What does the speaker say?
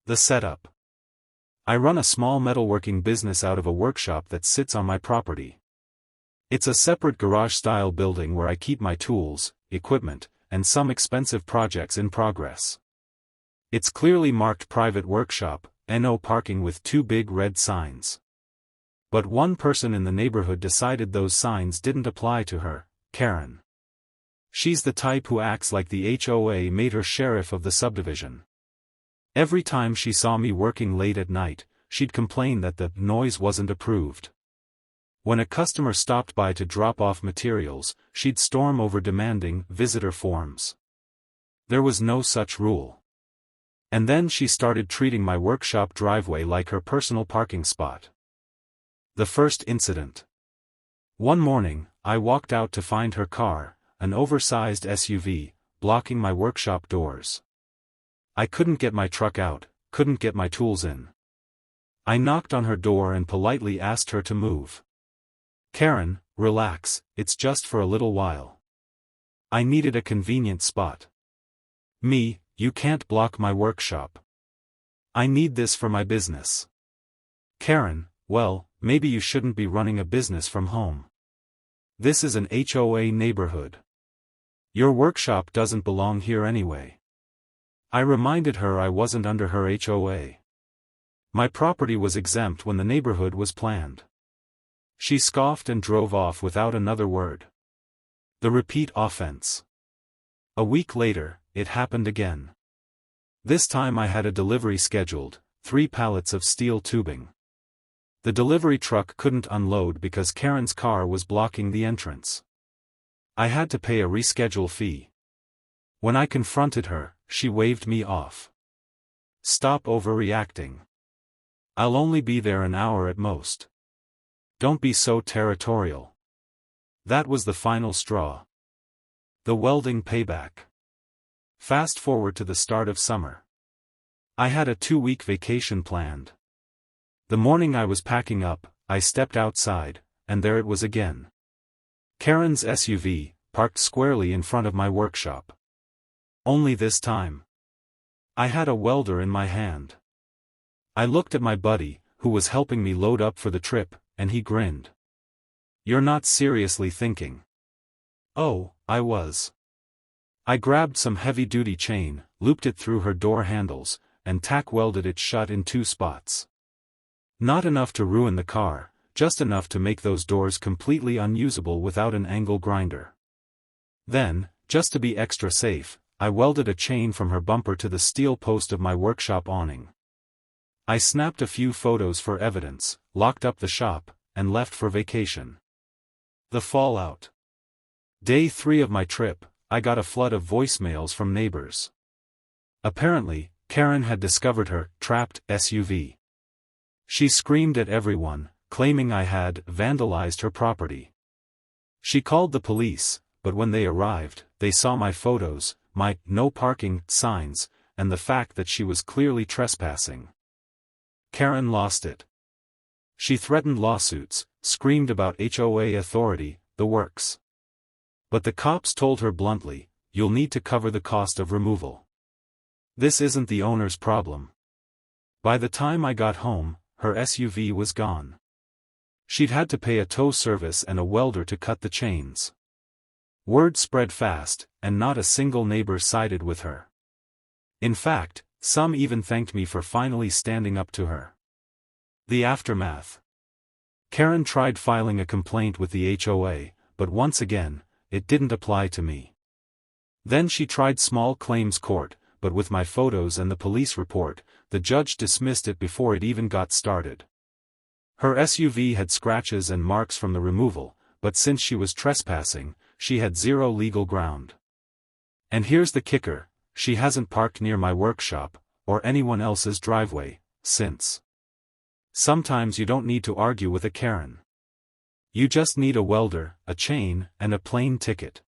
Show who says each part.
Speaker 1: The setup. I run a small metalworking business out of a workshop that sits on my property. It's a separate garage-style building where I keep my tools, equipment, and some expensive projects in progress. It's clearly marked private workshop, no parking with two big red signs. But one person in the neighborhood decided those signs didn't apply to her, Karen. She's the type who acts like the HOA made her sheriff of the subdivision. Every time she saw me working late at night, she'd complain that the noise wasn't approved. When a customer stopped by to drop off materials, she'd storm over demanding visitor forms. There was no such rule. And then she started treating my workshop driveway like her personal parking spot. The first incident. One morning, I walked out to find her car, an oversized SUV, blocking my workshop doors. I couldn't get my truck out, couldn't get my tools in. I knocked on her door and politely asked her to move. "Karen, relax, it's just for a little while. I needed a convenient spot." "Me, you can't block my workshop. I need this for my business." "Karen, well, maybe you shouldn't be running a business from home. This is an HOA neighborhood. Your workshop doesn't belong here anyway." I reminded her I wasn't under her HOA. My property was exempt when the neighborhood was planned. She scoffed and drove off without another word. The repeat offense. A week later, it happened again. This time I had a delivery scheduled, 3 pallets of steel tubing. The delivery truck couldn't unload because Karen's car was blocking the entrance. I had to pay a reschedule fee. When I confronted her, she waved me off. "Stop overreacting. I'll only be there an hour at most. Don't be so territorial." That was the final straw. The welding payback. Fast forward to the start of summer. I had a 2-week vacation planned. The morning I was packing up, I stepped outside, and there it was again. Karen's SUV, parked squarely in front of my workshop. Only this time, I had a welder in my hand. I looked at my buddy, who was helping me load up for the trip, and he grinned. "You're not seriously thinking?" Oh, I was. I grabbed some heavy-duty chain, looped it through her door handles, and tack welded it shut in 2 spots. Not enough to ruin the car, just enough to make those doors completely unusable without an angle grinder. Then, just to be extra safe, I welded a chain from her bumper to the steel post of my workshop awning. I snapped a few photos for evidence, locked up the shop, and left for vacation. The fallout. Day 3 of my trip, I got a flood of voicemails from neighbors. Apparently, Karen had discovered her trapped SUV. She screamed at everyone, claiming I had vandalized her property. She called the police, but when they arrived, they saw my photos, my "no parking" signs, and the fact that she was clearly trespassing. Karen lost it. She threatened lawsuits, screamed about HOA authority, the works. But the cops told her bluntly, "You'll need to cover the cost of removal. This isn't the owner's problem." By the time I got home, her SUV was gone. She'd had to pay a tow service and a welder to cut the chains. Word spread fast, and not a single neighbor sided with her. In fact, some even thanked me for finally standing up to her. The aftermath. Karen tried filing a complaint with the HOA, but once again, it didn't apply to me. Then she tried small claims court, but with my photos and the police report, the judge dismissed it before it even got started. Her SUV had scratches and marks from the removal, but since she was trespassing, she had 0 legal ground. And here's the kicker, she hasn't parked near my workshop, or anyone else's driveway, since. Sometimes you don't need to argue with a Karen. You just need a welder, a chain, and a plane ticket.